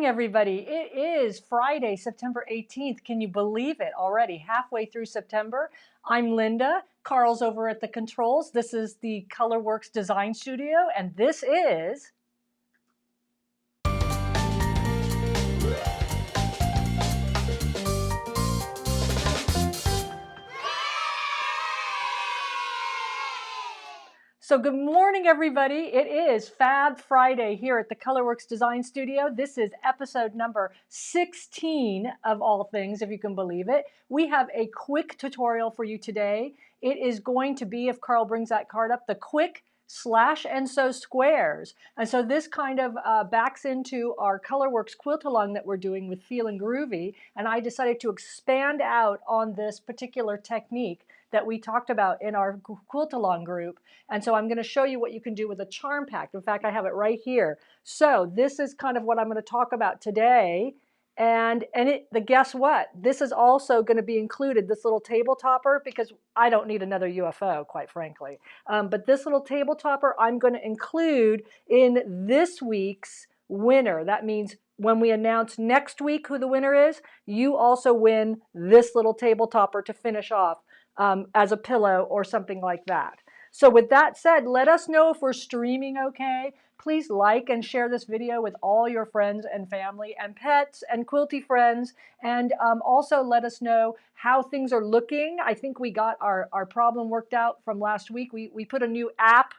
morning, everybody. It is Friday, September 18th. Can you believe it already? Halfway through September. I'm Linda. Carl's over at the controls. This is the Colourwerx Design Studio, and this is... So good morning, everybody. It is Fab Friday here at the Colourwerx Design Studio. This is episode number 16 of all things, if you can believe it. We have a quick tutorial for you today. It is going to be, if Carl brings that card up, the Quik Slash and Sew squares. And so this kind of backs into our Colourwerx quilt-along that we're doing with Feelin' Groovy. And I decided to expand out on this particular technique that we talked about in our quilt-along group. And so I'm going to show you what you can do with a charm pack. In fact, I have it right here. So this is kind of what I'm going to talk about today. And guess what? This is also going to be included, this little table topper, because I don't need another UFO, quite frankly. But this little table topper I'm going to include in this week's winner. That means when we announce next week who the winner is, you also win this little table topper to finish off as a pillow or something like that. So with that said, let us know if we're streaming okay. Please like and share this video with all your friends and family and pets and quilty friends. And also let us know how things are looking. I think we got our problem worked out from last week. We put a new app,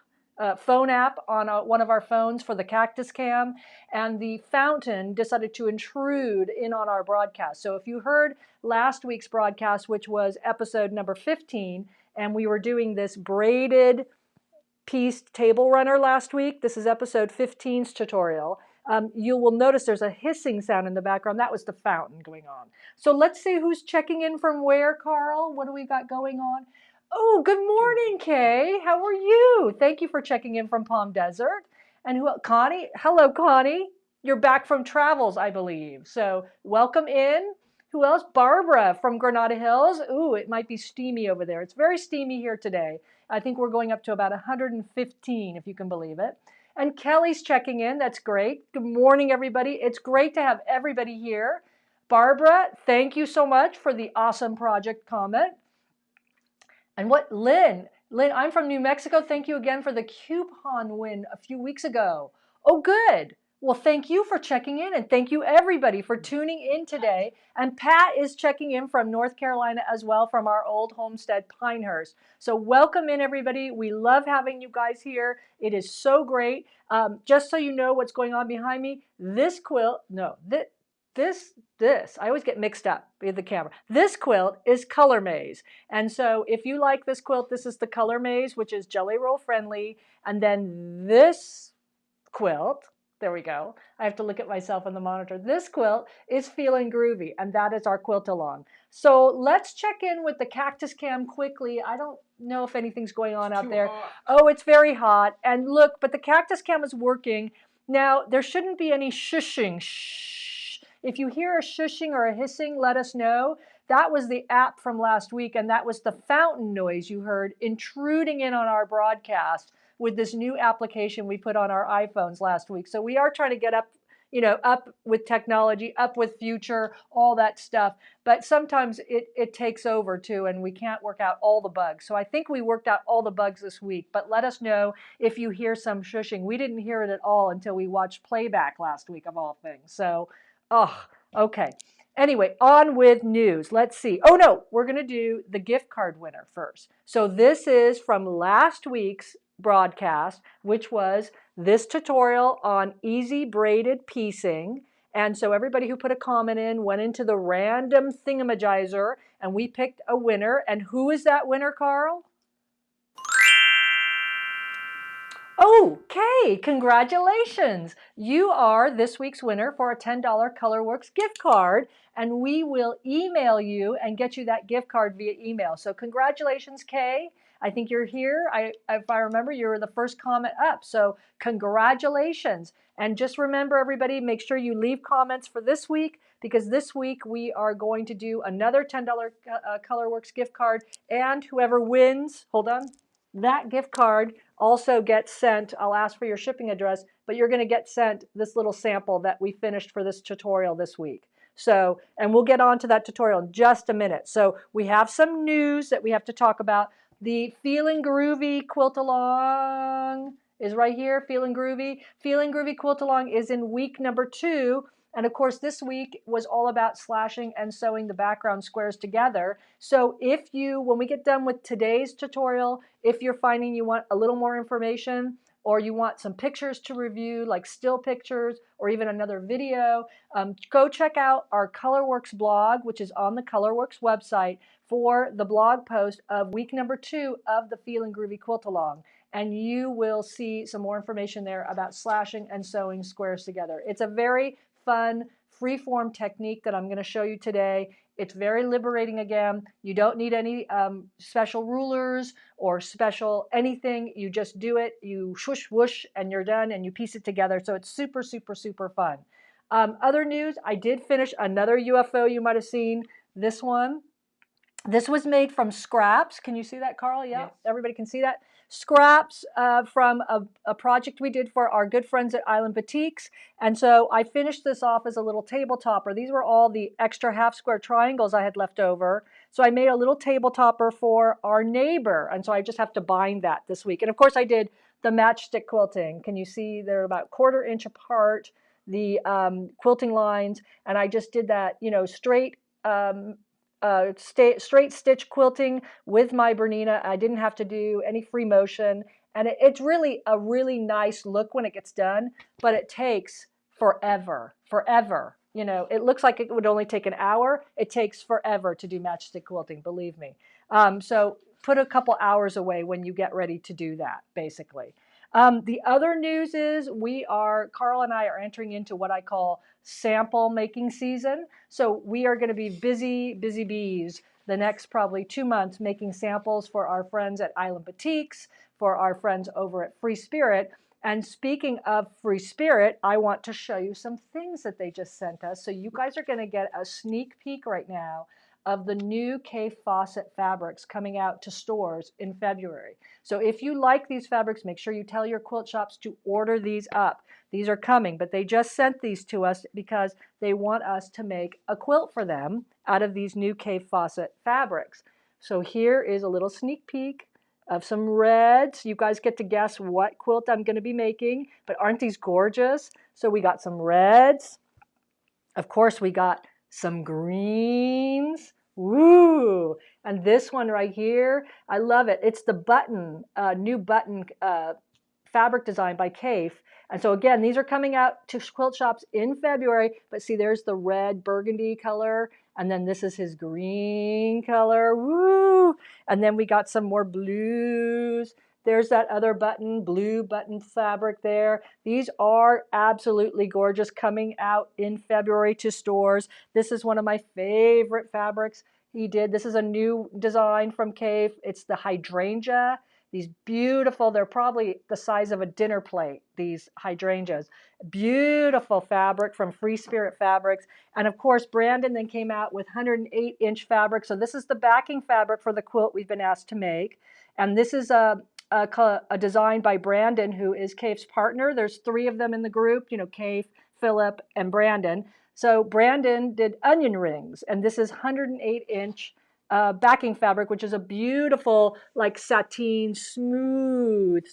phone app on one of our phones for the cactus cam, and the fountain decided to intrude in on our broadcast. So if you heard last week's broadcast, which was episode number 15, and we were doing this braided piece table runner last week, this is episode 15's tutorial, you will notice there's a hissing sound in the background. That was the fountain going on. So let's see who's checking in from where, Carl. What do we got going on? Oh, good morning, Kay. How are you? Thank you for checking in from Palm Desert. And who? Connie? Hello, Connie. You're back from travels, I believe. So welcome in. Who else? Barbara from Granada Hills. Ooh, it might be steamy over there. It's very steamy here today. I think we're going up to about 115, if you can believe it. And Kelly's checking in. That's great. Good morning, everybody. It's great to have everybody here. Barbara, thank you so much for the awesome project comment. And what, Lynn, I'm from New Mexico. Thank you again for the coupon win a few weeks ago. Oh, good. Well, thank you for checking in, and thank you everybody for tuning in today. And Pat is checking in from North Carolina as well, from our old homestead, Pinehurst. So welcome in, everybody. We love having you guys here. It is so great. Just so you know what's going on behind me, this quilt, I always get mixed up with the camera. This quilt is Color Maze. And so if you like this quilt, this is the Color Maze, which is jelly roll friendly. And then this quilt, there we go. I have to look at myself on the monitor. This quilt is Feelin' Groovy, and that is our quilt along. So let's check in with the cactus cam quickly. I don't know if anything's going on out there. Hot. Oh, it's very hot. And look, but the cactus cam is working. Now, there shouldn't be any shushing. Shh. If you hear a shushing or a hissing, let us know. That was the app from last week, and that was the fountain noise you heard intruding in on our broadcast with this new application we put on our iPhones last week. So we are trying to get up, up with technology, up with future, all that stuff. But sometimes it takes over too, and we can't work out all the bugs. So I think we worked out all the bugs this week. But let us know if you hear some shushing. We didn't hear it at all until we watched playback last week, of all things. So, okay. Anyway, on with news. Let's see. Oh no, we're going to do the gift card winner first. So this is from last week's broadcast, which was this tutorial on easy braided piecing. And so everybody who put a comment in went into the random thingamajizer, and we picked a winner. And who is that winner, Carl? Okay, congratulations. You are this week's winner for a $10 Colourwerx gift card, and we will email you and get you that gift card via email. So congratulations, Kay. I think you're here. If I remember, you were the first comment up. So congratulations. And just remember, everybody, make sure you leave comments for this week, because this week we are going to do another $10 Colourwerx gift card. And whoever wins, hold on, that gift card also gets sent. I'll ask for your shipping address, but you're going to get sent this little sample that we finished for this tutorial this week. So, and we'll get on to that tutorial in just a minute. So we have some news that we have to talk about. The Feeling Groovy Quilt Along is right here, Feeling Groovy. Feeling Groovy Quilt Along is in week number 2. And of course, this week was all about slashing and sewing the background squares together. So if you, when we get done with today's tutorial, if you're finding you want a little more information, or you want some pictures to review, like still pictures, or even another video, go check out our Colourwerx blog, which is on the Colourwerx website, for the blog post of week number 2 of the Feeling Groovy Quilt Along. And you will see some more information there about slashing and sewing squares together. It's a very fun, free-form technique that I'm going to show you today. It's very liberating again. You don't need any special rulers or special anything. You just do it, you swoosh, whoosh, and you're done, and you piece it together. So it's super, super, super fun. Other news, I did finish another UFO you might have seen. This one. This was made from scraps. Can you see that, Carl? Yeah, yes. Everybody can see that. Scraps from a project we did for our good friends at Island Boutiques. And so I finished this off as a little table topper. These were all the extra half square triangles I had left over. So I made a little table topper for our neighbor. And so I just have to bind that this week. And of course I did the matchstick quilting. Can you see they're about 1/4 inch apart, the quilting lines. And I just did that, you know, straight straight stitch quilting with my Bernina. I didn't have to do any free motion, and it's really a really nice look when it gets done, but it takes forever. You know, it looks like it would only take an hour. It takes forever to do matchstick quilting, believe me. So put a couple hours away when you get ready to do that, basically. The other news is Carl and I are entering into what I call sample making season. So we are going to be busy bees the next probably 2 months making samples for our friends at Island Boutiques, for our friends over at Free Spirit. And speaking of Free Spirit, I want to show you some things that they just sent us. So you guys are going to get a sneak peek right now of the new Kay Fawcett fabrics coming out to stores in February. So if you like these fabrics, make sure you tell your quilt shops to order these up. These are coming, but they just sent these to us because they want us to make a quilt for them out of these new Kay Fawcett fabrics. So here is a little sneak peek of some reds. You guys get to guess what quilt I'm going to be making, but aren't these gorgeous? So we got some reds. Of course, we got some greens. Woo! And this one right here, I love it. It's the button, new button fabric design by Kay. And so again, these are coming out to quilt shops in February, but see, there's the red burgundy color, and then this is his green color. Woo! And then we got some more blues. There's that other button, blue button fabric there. These are absolutely gorgeous, coming out in February to stores. This is one of my favorite fabrics he did. This is a new design from Kay. It's the hydrangea. These beautiful, they're probably the size of a dinner plate, these hydrangeas. Beautiful fabric from Free Spirit Fabrics. And of course, Brandon then came out with 108-inch fabric. So this is the backing fabric for the quilt we've been asked to make. And this is a design by Brandon, who is Kay's partner. There's 3 of them in the group, you know, Kay, Philip, and Brandon. So Brandon did onion rings, and this is 108-inch backing fabric, which is a beautiful, like sateen, smooth.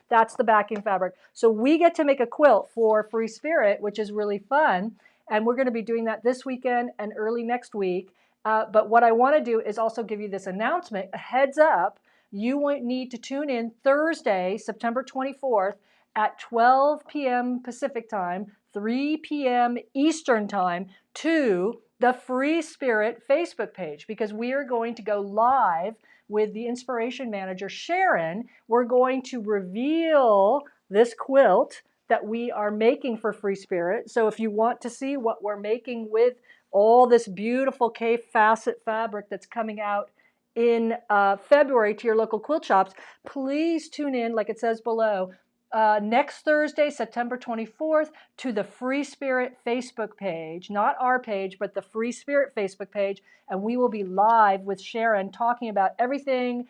That's the backing fabric. So we get to make a quilt for Free Spirit, which is really fun. And we're going to be doing that this weekend and early next week. But what I want to do is also give you this announcement, a heads up. You won't need to tune in Thursday, September 24th at 12 p.m. Pacific time, 3 p.m. Eastern time to the Free Spirit Facebook page, because we are going to go live with the inspiration manager, Sharon. We're going to reveal this quilt that we are making for Free Spirit. So if you want to see what we're making with all this beautiful Kay Fawcett fabric that's coming out in February to your local quilt shops, please tune in, like it says below, next Thursday, September 24th, to the Free Spirit Facebook page, not our page, but the Free Spirit Facebook page. And we will be live with Sharon talking about everything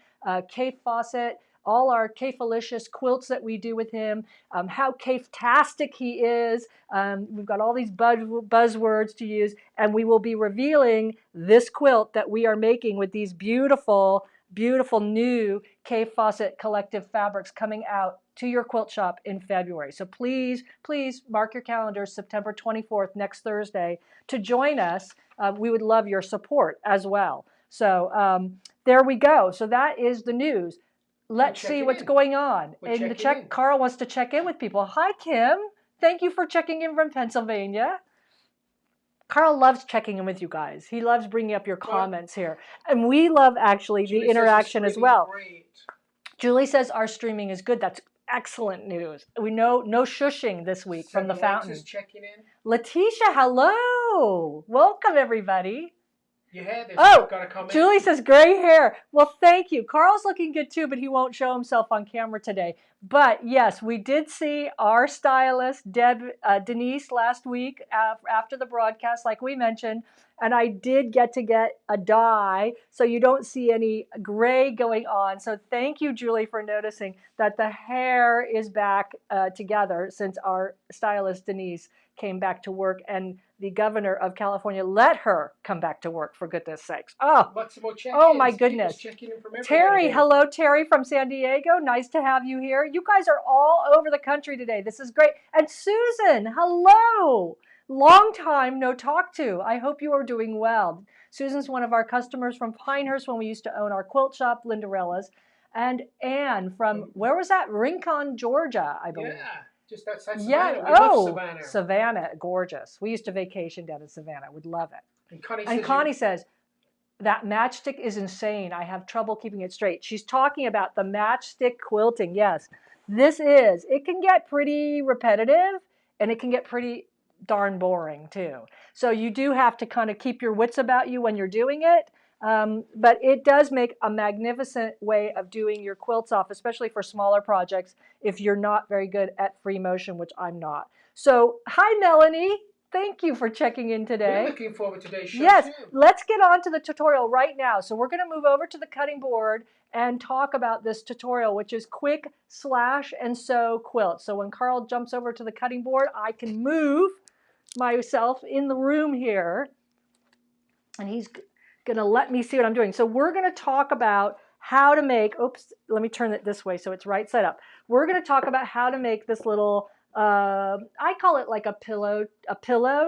Kate Fawcett, all our K-Felicious quilts that we do with him, how Kate-tastic he is. We've got all these buzzwords to use, and we will be revealing this quilt that we are making with these beautiful, beautiful new Kate Fawcett collective fabrics coming out to your quilt shop in February. So please, please mark your calendars, September 24th, next Thursday, to join us. We would love your support as well. So there we go. So that is the news. Let's see what's going on. In the check, Carl wants to check in with people. Hi, Kim. Thank you for checking in from Pennsylvania. Carl loves checking in with you guys. He loves bringing up your comments here. And we love actually the interaction as well. Julie says our streaming is good. That's excellent news. We know no shushing this week from the fountain. Checking in. Letitia, hello. Welcome, everybody. Your hair, got a comment. Julie says gray hair. Well, thank you. Carl's looking good too, but he won't show himself on camera today. But yes, we did see our stylist, Denise, last week after the broadcast, like we mentioned. And I did get a dye, so you don't see any gray going on. So thank you, Julie, for noticing that the hair is back together since our stylist, Denise, came back to work, and the governor of California let her come back to work, for goodness sakes. Oh my goodness. Terry, hello, Terry from San Diego. Nice to have you here. You guys are all over the country today. This is great. And Susan, hello. Long time no talk to. I hope you are doing well. Susan's one of our customers from Pinehurst when we used to own our quilt shop, Lindarella's. And Anne from, where was that? Rincon, Georgia, I believe. Yeah. Just outside Savannah. We love Savannah. Savannah, gorgeous. We used to vacation down in Savannah. Would love it. And Connie says, that matchstick is insane. I have trouble keeping it straight. She's talking about the matchstick quilting. Yes, it can get pretty repetitive, and it can get pretty darn boring too. So you do have to kind of keep your wits about you when you're doing it. But it does make a magnificent way of doing your quilts off, especially for smaller projects if you're not very good at free motion, which I'm not. So, hi, Melanie. Thank you for checking in today. We're looking forward to today's show. Yes, let's get on to the tutorial right now. So we're going to move over to the cutting board and talk about this tutorial, which is Quik Slash and Sew Quilt. So when Carl jumps over to the cutting board, I can move myself in the room here, and he's going to let me see what I'm doing. So we're going to talk about how to make, oops, let me turn it this way so it's right side up. We're going to talk about how to make this little, I call it like a pillow,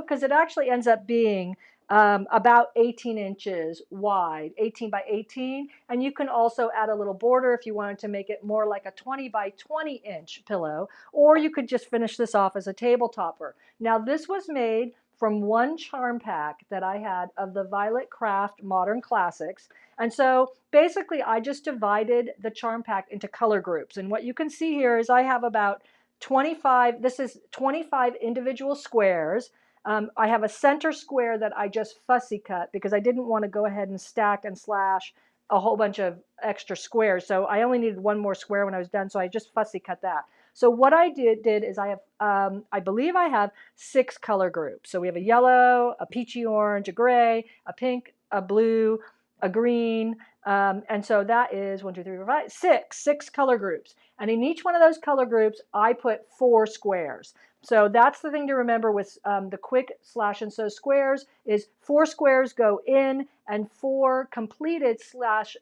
because it actually ends up being about 18 inches wide, 18 by 18. And you can also add a little border if you wanted to make it more like a 20 by 20 inch pillow, or you could just finish this off as a table topper. Now this was made from one charm pack that I had of the Violet Craft Modern Classics. And so basically I just divided the charm pack into color groups. And what you can see here is I have about 25, this is 25 individual squares. I have a center square that I just fussy cut because I didn't want to go ahead and stack and slash a whole bunch of extra squares. So I only needed one more square when I was done, so I just fussy cut that. So what I did is I have, I believe I have 6 color groups. So we have a yellow, a peachy orange, a gray, a pink, a blue, a green, and so that is 1, 2, 3, 4, 5, 6 color groups. And in each one of those color groups, I put 4 squares. So that's the thing to remember with the Quik Slash and Sew squares is 4 squares go in and 4 completed Quik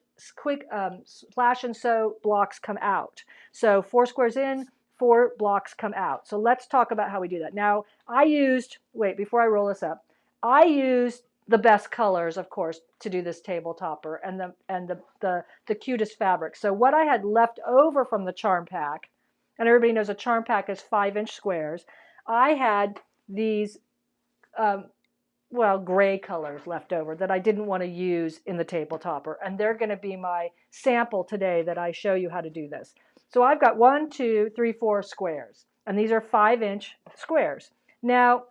Slash and Sew blocks come out. So 4 squares in, 4 blocks come out. So let's talk about how we do that. Now I used, wait, before I roll this up, I used the best colors, of course, to do this table topper and the cutest fabric. So what I had left over from the charm pack, and everybody knows a charm pack is 5-inch squares, I had these gray colors left over that I didn't want to use in the table topper, and they're going to be my sample today that I show you how to do this. So I've got 1, 2, 3, 4 squares, and these are 5-inch squares. Now,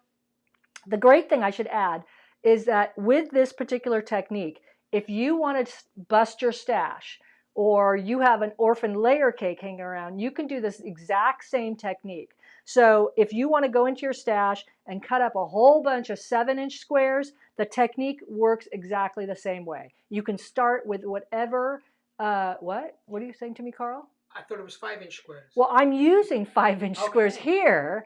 the great thing I should add is that with this particular technique, if you want to bust your stash, or you have an orphan layer cake hanging around, you can do this exact same technique. So if you want to go into your stash and cut up a whole bunch of 7-inch squares, the technique works exactly the same way. You can start with whatever, what are you saying to me, Carl? I thought it was 5-inch squares. Well, I'm using 5-inch squares here,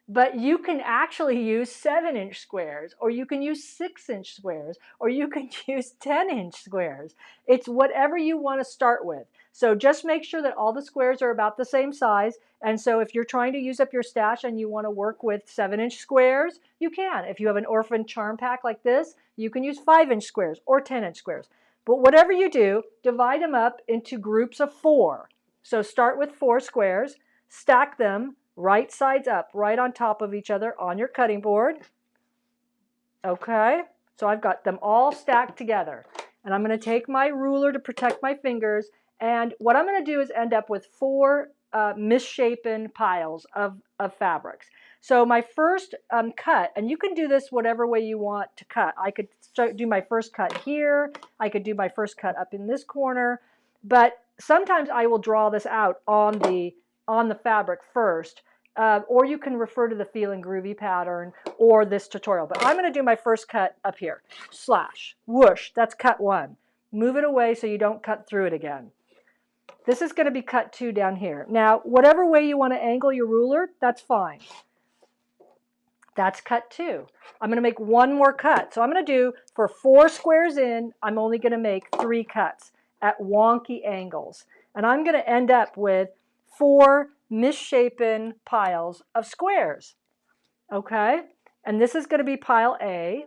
but you can actually use 7-inch squares, or you can use 6-inch squares, or you can use 10-inch squares. It's whatever you want to start with. So just make sure that all the squares are about the same size. And so if you're trying to use up your stash and you want to work with 7-inch squares, you can. If you have an orphan charm pack like this, you can use 5-inch squares or 10-inch squares. But whatever you do, divide them up into groups of 4. So start with 4 squares, stack them right sides up, right on top of each other on your cutting board. Okay, so I've got them all stacked together. And I'm going to take my ruler to protect my fingers. And what I'm going to do is end up with 4 misshapen piles of fabrics. So my first cut, and you can do this whatever way you want to cut. I could do my first cut here. I could do my first cut up in this corner. But sometimes I will draw this out on the fabric first. Or you can refer to the Feel and Groovy pattern or this tutorial. But I'm going to do my first cut up here. Slash, whoosh, that's cut 1. Move it away so you don't cut through it again. This is going to be cut 2 down here. Now, whatever way you want to angle your ruler, that's fine. That's cut 2. I'm going to make 1 more cut. So I'm going to do, for 4 squares in, I'm only going to make 3 cuts at wonky angles. And I'm going to end up with 4 misshapen piles of squares. Okay? And this is going to be pile A.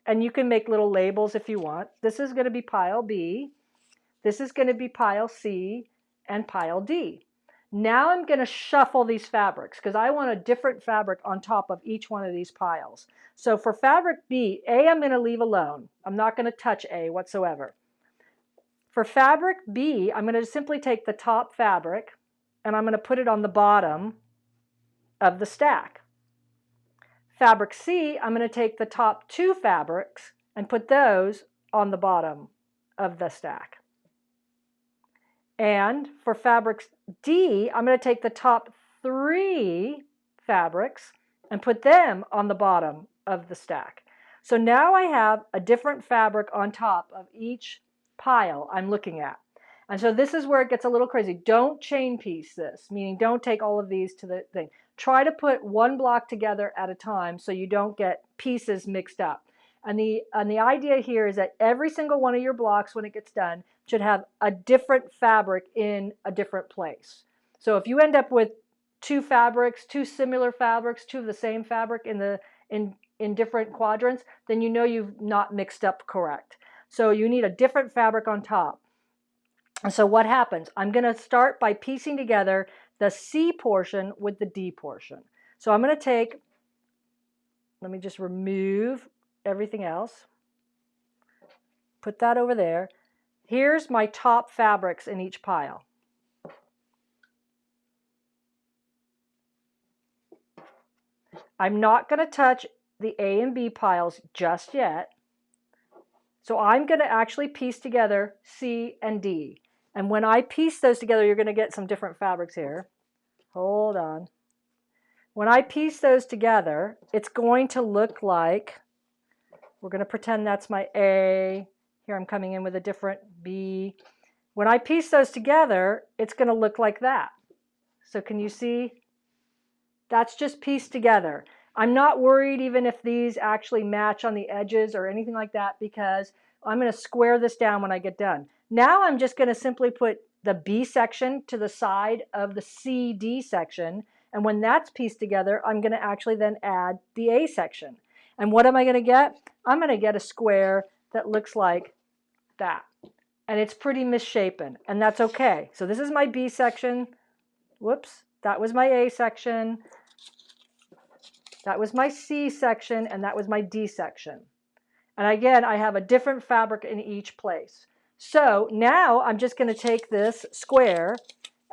And you can make little labels if you want. This is going to be pile B. This is going to be pile C and pile D. Now I'm going to shuffle these fabrics because I want a different fabric on top of each one of these piles. So for fabric B, A I'm going to leave alone. I'm not going to touch A whatsoever. For fabric B, I'm going to simply take the top fabric and I'm going to put it on the bottom of the stack. Fabric C, I'm going to take the top 2 fabrics and put those on the bottom of the stack. And for fabric D, I'm going to take the top 3 fabrics and put them on the bottom of the stack. So now I have a different fabric on top of each pile I'm looking at. And so this is where it gets a little crazy. Don't chain piece this, meaning don't take all of these to the thing. Try to put 1 block together at a time so you don't get pieces mixed up. And the idea here is that every single one of your blocks, when it gets done, should have a different fabric in a different place. So if you end up with 2 fabrics, 2 similar fabrics, 2 of the same fabric in different quadrants, then you know you've not mixed up correct. So you need a different fabric on top. And so what happens? I'm going to start by piecing together the C portion with the D portion. So I'm going to take, let me just remove everything else. Put that over there. Here's my top fabrics in each pile. I'm not going to touch the A and B piles just yet. So I'm going to actually piece together C and D. And when I piece those together, you're going to get some different fabrics here. Hold on. When I piece those together, it's going to look like, we're going to pretend that's my A. Here I'm coming in with a different B. When I piece those together, it's going to look like that. So can you see? That's just pieced together. I'm not worried even if these actually match on the edges or anything like that because I'm going to square this down when I get done. Now I'm just going to simply put the B section to the side of the CD section. And when that's pieced together, I'm going to actually then add the A section. And what am I going to get? I'm going to get a square that looks like that. And it's pretty misshapen, and that's okay. So this is my B section. Whoops, that was my A section. That was my C section, and that was my D section. And again, I have a different fabric in each place. So now I'm just going to take this square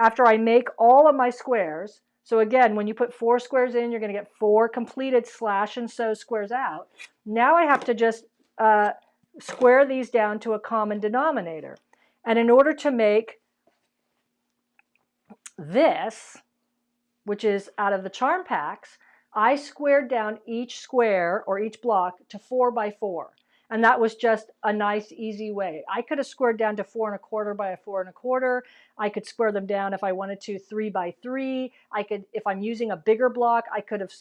after I make all of my squares. So again, when you put 4 squares in, you're going to get 4 completed slash and sew squares out. Now I have to just square these down to a common denominator. And in order to make this, which is out of the charm packs, I squared down each square or each block to 4 by 4. And that was just a nice, easy way. I could have squared down to 4 1/4 by a 4 1/4. I could square them down if I wanted to 3 by 3. I could, if I'm using a bigger block, I could have,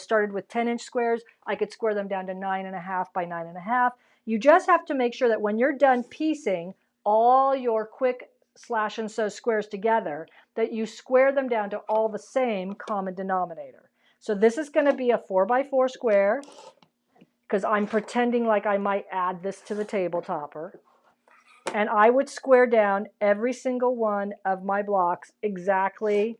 started with 10-inch squares. I could square them down to 9 1/2 by 9 1/2. You just have to make sure that when you're done piecing all your Quik Slash and Sew squares together, that you square them down to all the same common denominator. So this is going to be a 4 by 4 square, because I'm pretending like I might add this to the table topper. And I would square down every single one of my blocks exactly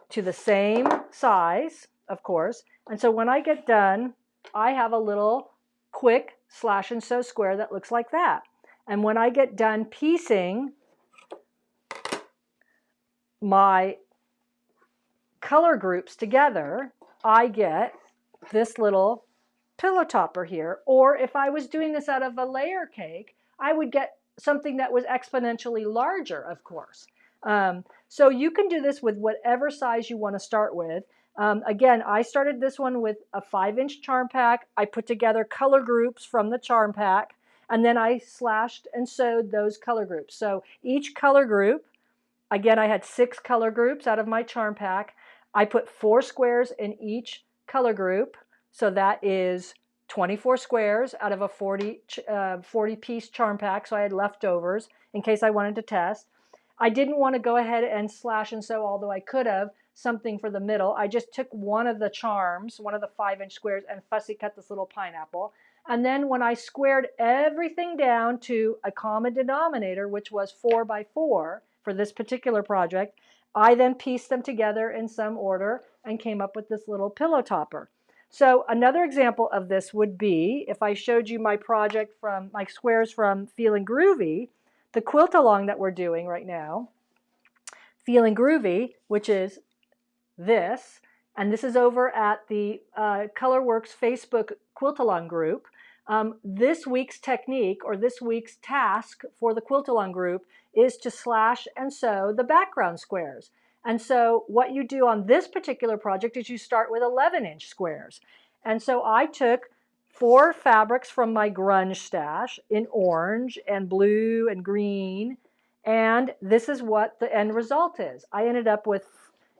to the same size, of course. And so when I get done, I have a little Quik Slash and Sew square that looks like that. And when I get done piecing my color groups together, I get this little pillow topper here. Or if I was doing this out of a layer cake, I would get something that was exponentially larger, of course. So you can do this with whatever size you want to start with. Again, I started this one with a 5-inch charm pack. I put together color groups from the charm pack, and then I slashed and sewed those color groups. So each color group, again, I had 6 color groups out of my charm pack. I put 4 squares in each color group. So that is 24 squares out of a 40-piece charm pack. So I had leftovers in case I wanted to test. I didn't want to go ahead and slash and sew, although I could have, something for the middle. I just took one of the charms, one of the 5-inch squares, and fussy cut this little pineapple. And then when I squared everything down to a common denominator, which was 4 by 4 for this particular project, I then pieced them together in some order and came up with this little pillow topper. So another example of this would be if I showed you my project from my squares from Feeling Groovy, the quilt along that we're doing right now, Feeling Groovy, which is this, and this is over at the Colourwerx Facebook quilt along group. This week's technique, or this week's task for the quilt along group, is to slash and sew the background squares. And so what you do on this particular project is you start with 11-inch squares. And so I took 4 fabrics from my grunge stash in orange and blue and green, and this is what the end result is. I ended up with,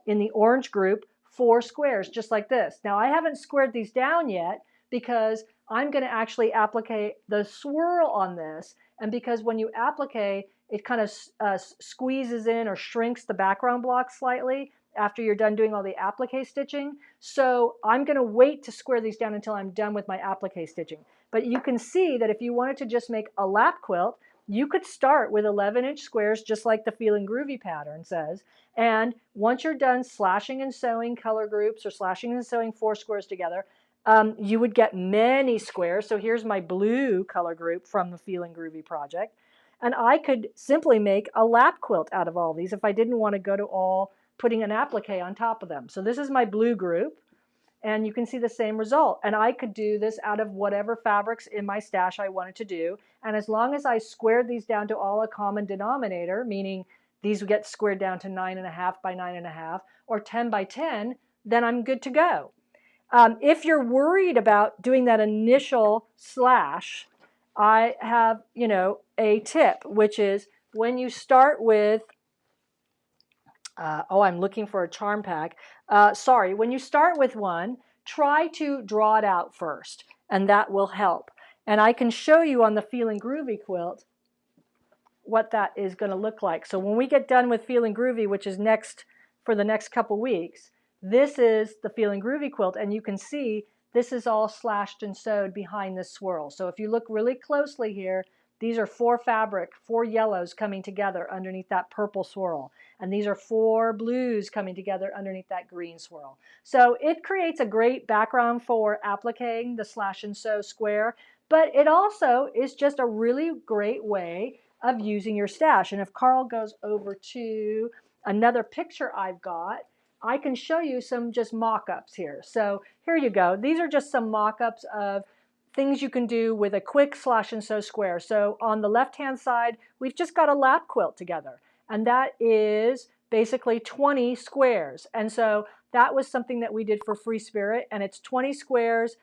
in the orange group, 4 squares just like this. Now I haven't squared these down yet because I'm going to actually applique the swirl on this, and because when you applique, it kind of squeezes in or shrinks the background block slightly after you're done doing all the applique stitching. So I'm going to wait to square these down until I'm done with my applique stitching. But you can see that if you wanted to just make a lap quilt, you could start with 11-inch squares just like the Feeling Groovy pattern says. And once you're done slashing and sewing color groups or slashing and sewing 4 squares together, you would get many squares. So here's my blue color group from the Feeling Groovy project. And I could simply make a lap quilt out of all these if I didn't want to go to all putting an applique on top of them. So this is my blue group, and you can see the same result. And I could do this out of whatever fabrics in my stash I wanted to do. And as long as I squared these down to all a common denominator, meaning these would get squared down to 9 1/2 by 9 1/2 or 10 by 10, then I'm good to go. If you're worried about doing that initial slash, I have, a tip, which is when you start with, I'm looking for a charm pack. Sorry, when you start with one, try to draw it out first, and that will help. And I can show you on the Feeling Groovy quilt what that is going to look like. So when we get done with Feeling Groovy, which is next for the next couple weeks, this is the Feeling Groovy quilt, and you can see this is all slashed and sewed behind this swirl. So if you look really closely here, these are 4 yellows coming together underneath that purple swirl. And these are 4 blues coming together underneath that green swirl. So it creates a great background for appliquing the slash and sew square, but it also is just a really great way of using your stash. And if Carl goes over to another picture I've got, I can show you some just mock-ups here. So here you go. These are just some mock-ups of things you can do with a Quik Slash and Sew square. So on the left-hand side, we've just got a lap quilt together, and that is basically 20 squares. And so that was something that we did for Free Spirit, and it's 20 squares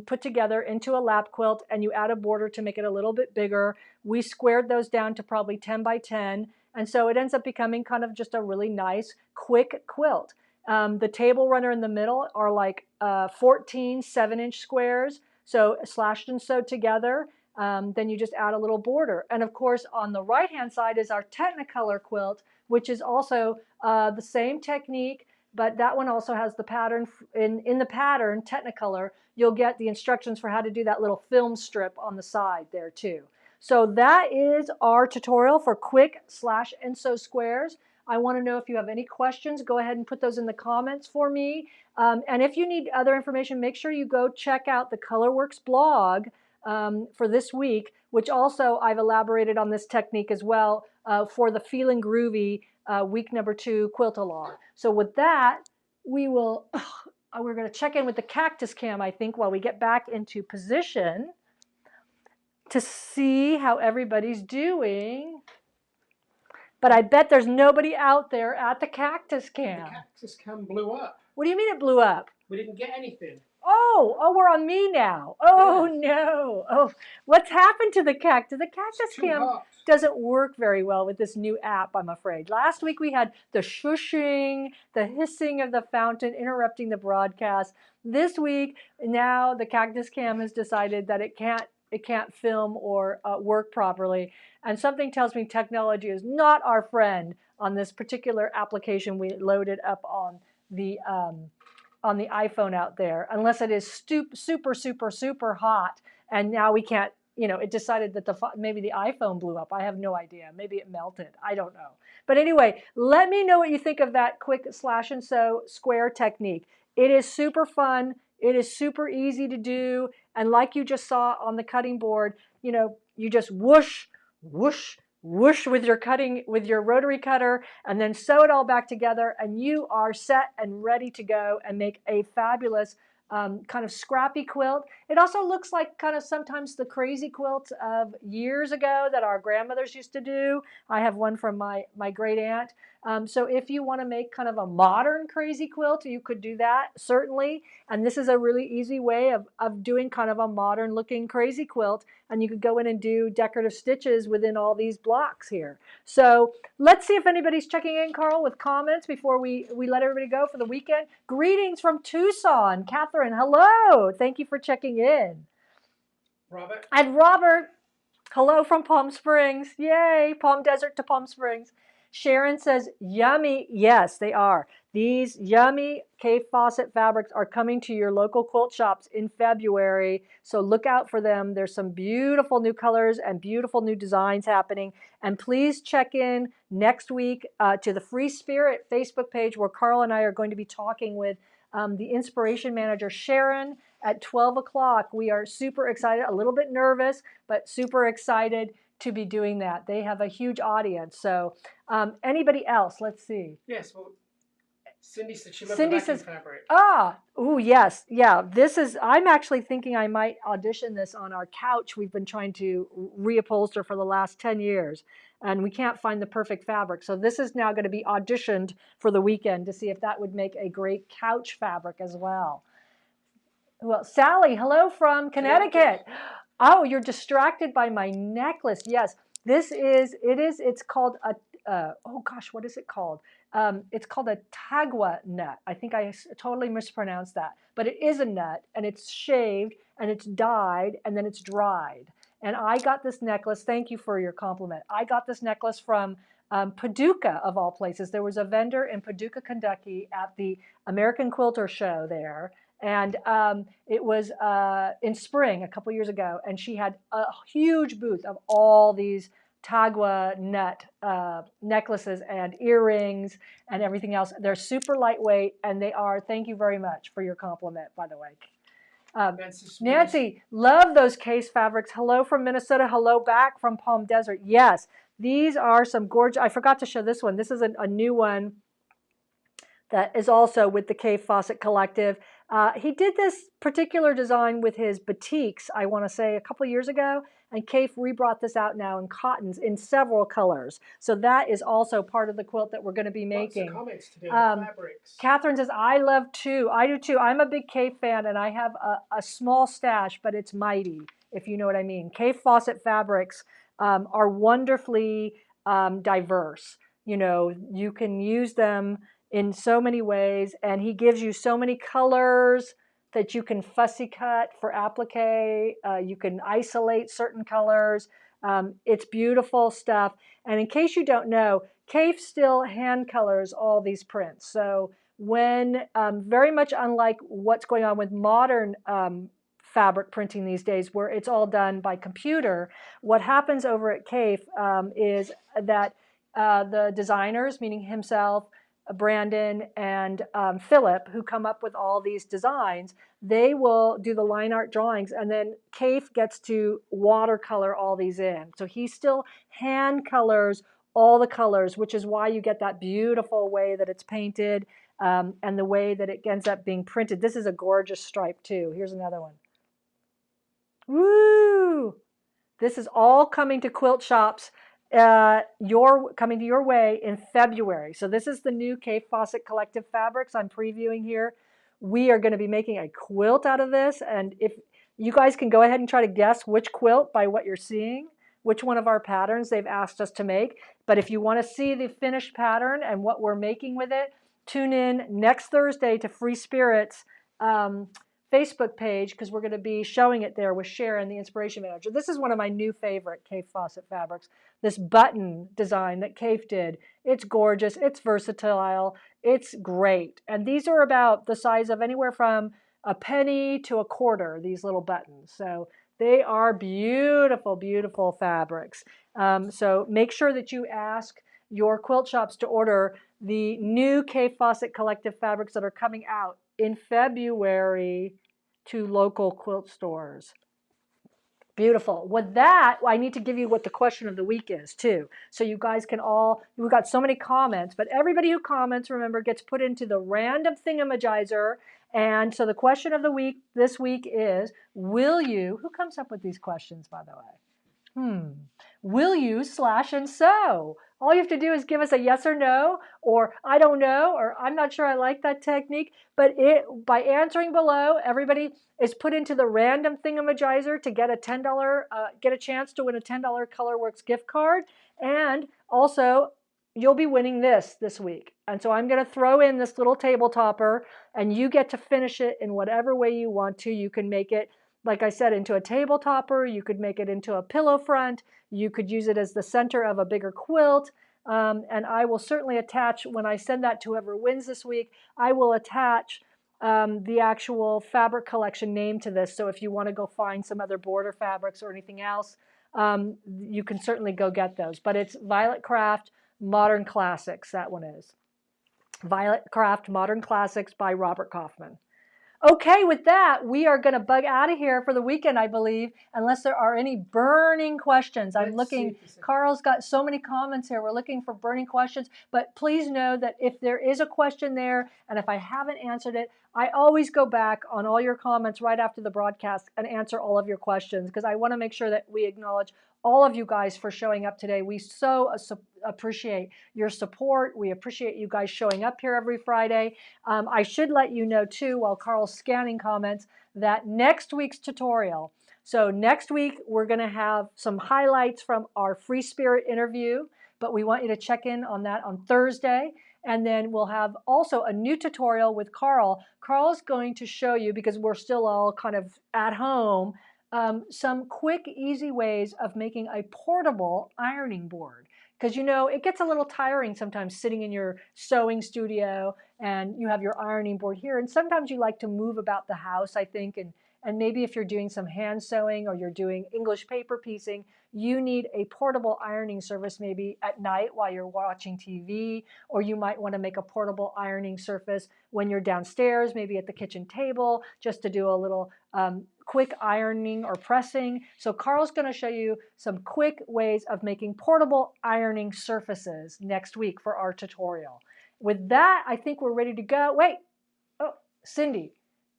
put together into a lap quilt, and you add a border to make it a little bit bigger. We squared those down to probably 10 by 10, and so it ends up becoming kind of just a really nice, quick quilt. The table runner in the middle are like 14 7-inch squares, so slashed and sewed together. Then you just add a little border. And of course, on the right-hand side is our Technicolor quilt, which is also the same technique, but that one also has the pattern. In the pattern, Technicolor, you'll get the instructions for how to do that little film strip on the side there too. So that is our tutorial for Quik Slash and Sew squares. I want to know if you have any questions. Go ahead and put those in the comments for me. And if you need other information, make sure you go check out the Colourwerx blog for this week, which also I've elaborated on this technique as well for the Feeling Groovy week number 2 quilt along. So with that, we're going to check in with the cactus cam, I think, while we get back into position to see how everybody's doing. But I bet there's nobody out there at the cactus cam. The cactus cam blew up. What do you mean it blew up? We didn't get anything. Oh, we're on me now. Oh, Yes. no. Oh, what's happened to the cactus? The cactus cam Hot. doesn't work very well with this new app, I'm afraid. Last week we had the shushing, the hissing of the fountain interrupting the broadcast. This week, now the cactus cam has decided that it can't film or work properly. And something tells me technology is not our friend on this particular application we loaded up on the iPhone out there, unless it is super, super, super hot. And now we can't, it decided that maybe the iPhone blew up. I have no idea. Maybe it melted. I don't know. But anyway, let me know what you think of that Quik Slash and Sew square technique. It is super fun. It is super easy to do. And like you just saw on the cutting board, you just whoosh, whoosh, whoosh with your rotary cutter, and then sew it all back together, and you are set and ready to go and make a fabulous kind of scrappy quilt. It also looks like kind of sometimes the crazy quilts of years ago that our grandmothers used to do. I have one from my great aunt. So if you want to make kind of a modern crazy quilt, you could do that, certainly. And this is a really easy way of doing kind of a modern looking crazy quilt. And you could go in and do decorative stitches within all these blocks here. So let's see if anybody's checking in, Carl, with comments before we let everybody go for the weekend. Greetings from Tucson. Catherine, hello. Thank you for checking in. Robert. And Robert, hello from Palm Springs. Yay, Palm Desert to Palm Springs. Sharon says, yummy. Yes, they are. These yummy Kay Fawcett fabrics are coming to your local quilt shops in February, so look out for them. There's some beautiful new colors and beautiful new designs happening. And please check in next week to the Free Spirit Facebook page, where Carl and I are going to be talking with the inspiration manager, Sharon, at 12 o'clock. We are super excited, a little bit nervous, but super excited to be doing that. They have a huge audience. So anybody else? Let's see. Yes, well, Cindy said she loved Cindy the vacuum says, fabric. Oh, yes. Yeah, I'm actually thinking I might audition this on our couch. We've been trying to reupholster for the last 10 years, and we can't find the perfect fabric. So this is now going to be auditioned for the weekend to see if that would make a great couch fabric as well. Well, Sally, hello from Connecticut. Oh, you're distracted by my necklace. Yes, it's called oh gosh, what is it called? It's called a tagua nut. I think I totally mispronounced that, but it is a nut, and it's shaved, and it's dyed, and then it's dried. And I got this necklace. Thank you for your compliment. I got this necklace from Paducah, of all places. There was a vendor in Paducah, Kentucky at the American Quilter Show there. And it was in spring a couple years ago, and she had a huge booth of all these tagua nut necklaces and earrings and everything else. They're super lightweight, and they are. Thank you very much for your compliment, by the way. Nancy, love those case fabrics. Hello from Minnesota. Hello back from Palm Desert. Yes, these are some gorgeous. I forgot to show this one. This is a new one that is also with the Kay Fawcett Collective. He did this particular design with his batiks, I want to say, a couple of years ago, and Kaif rebrought this out now in cottons in several colors. So that is also part of the quilt that we're going to be making. Lots of comments today on the fabrics. Catherine says, I love too. I do too. I'm a big Kaif fan, and I have a small stash, but it's mighty, if you know what I mean. Kaif Fawcett fabrics are wonderfully diverse. You know, you can use them in so many ways, and he gives you so many colors that you can fussy cut for applique. You can isolate certain colors. It's beautiful stuff. And in case you don't know, Kaif still hand colors all these prints. So when, very much unlike what's going on with modern fabric printing these days, where it's all done by computer, what happens over at Kaif is that the designers, meaning himself, Brandon, and Philip, who come up with all these designs, they will do the line art drawings, and then Kaif gets to watercolor all these in. So he still hand colors all the colors, which is why you get that beautiful way that it's painted and the way that it ends up being printed. This is a gorgeous stripe too. Here's another one. Woo! This is all coming to quilt shops. Coming to your way in February. So this is the new Kaif Fawcett Collective Fabrics I'm previewing here. We are going to be making a quilt out of this, and if you guys can go ahead and try to guess which quilt by what you're seeing, which one of our patterns they've asked us to make. But if you want to see the finished pattern and what we're making with it, tune in next Thursday to Free Spirits Facebook page, because we're going to be showing it there with Sharon, the inspiration manager. This is one of my new favorite Kaif Fawcett fabrics, this button design that Kaif did. It's gorgeous, it's versatile, it's great. And these are about the size of anywhere from a penny to a quarter, these little buttons. So they are beautiful, beautiful fabrics. So make sure that you ask your quilt shops to order the new Kaif Fawcett Collective fabrics that are coming out in February to local quilt stores. Beautiful. With that, I need to give you what the question of the week is too. So you guys can all, we've got so many comments, but everybody who comments, remember, gets put into the random thingamajizer. And so the question of the week this week is, will you, who comes up with these questions, by the way? Will you slash and sew? All you have to do is give us a yes or no, or I don't know, or I'm not sure I like that technique. But by answering below, everybody is put into the random thingamajizer to get a $10, get a chance to win a $10 Colourwerx gift card. And also, you'll be winning this week. And so I'm going to throw in this little table topper, and you get to finish it in whatever way you want to. You can make it, like I said, into a table topper. You could make it into a pillow front. You could use it as the center of a bigger quilt. And I will certainly attach, when I send that to whoever wins this week, I will attach the actual fabric collection name to this. So if you want to go find some other border fabrics or anything else, you can certainly go get those. But it's Violet Craft Modern Classics, that one is. Violet Craft Modern Classics by Robert Kaufman. Okay, with that, we are going to bug out of here for the weekend, I believe, unless there are any burning questions. I'm looking, Carl's got so many comments here. We're looking for burning questions, but please know that if there is a question there, and if I haven't answered it, I always go back on all your comments right after the broadcast and answer all of your questions, because I want to make sure that we acknowledge all of you guys for showing up today. We so appreciate your support. We appreciate you guys showing up here every Friday. I should let you know too, while Carl's scanning comments, that next week's tutorial, so next week we're going to have some highlights from our Free Spirit interview, but we want you to check in on that on Thursday. And then we'll have also a new tutorial with Carl. Carl's going to show you, because we're still all kind of at home, some quick, easy ways of making a portable ironing board. Because, you know, it gets a little tiring sometimes sitting in your sewing studio and you have your ironing board here. And sometimes you like to move about the house, I think, and maybe if you're doing some hand sewing or you're doing English paper piecing, you need a portable ironing surface maybe at night while you're watching TV, or you might want to make a portable ironing surface when you're downstairs, maybe at the kitchen table, just to do a little quick ironing or pressing. So Carl's going to show you some quick ways of making portable ironing surfaces next week for our tutorial. With that, I think we're ready to go. Wait, oh, Cindy,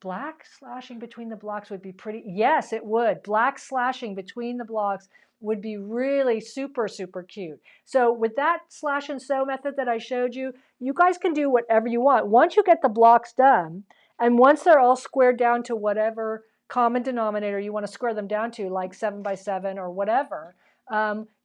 Black slashing between the blocks would be pretty, yes, it would. Black slashing between the blocks would be really super, super cute. So with that slash and sew method that I showed you, you guys can do whatever you want. Once you get the blocks done, and once they're all squared down to whatever common denominator you want to square them down to, like 7 by 7 or whatever,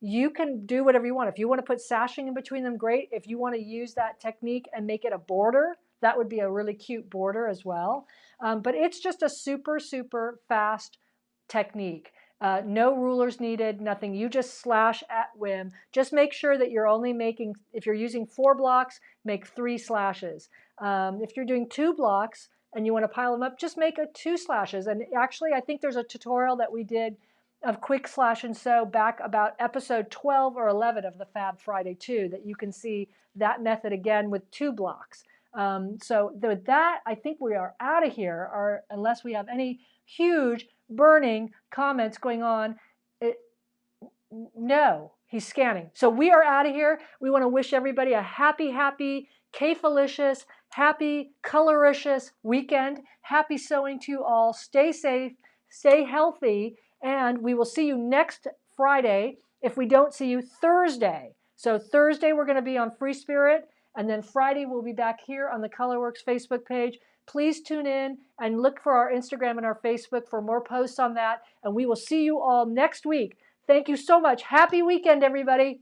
you can do whatever you want. If you want to put sashing in between them, great. If you want to use that technique and make it a border, that would be a really cute border as well. But it's just a super, super fast technique. No rulers needed, nothing. You just slash at whim. Just make sure that you're only making, if you're using 4 blocks, make 3 slashes. If you're doing 2 blocks and you want to pile them up, just make 2 slashes. And actually, I think there's a tutorial that we did of Quik Slash and Sew back about episode 12 or 11 of the Fab Friday 2 that you can see that method again with 2 blocks. So with that, I think we are out of here, or unless we have any huge burning comments going on. No, he's scanning. So we are out of here. We want to wish everybody a happy, happy, K-felicious, happy, coloricious weekend. Happy sewing to you all. Stay safe, stay healthy, and we will see you next Friday. If we don't see you, Thursday. So Thursday we're going to be on Free Spirit, and then Friday we'll be back here on the Colourwerx Facebook page. Please tune in and look for our Instagram and our Facebook for more posts on that, and we will see you all next week. Thank you so much. Happy weekend, everybody.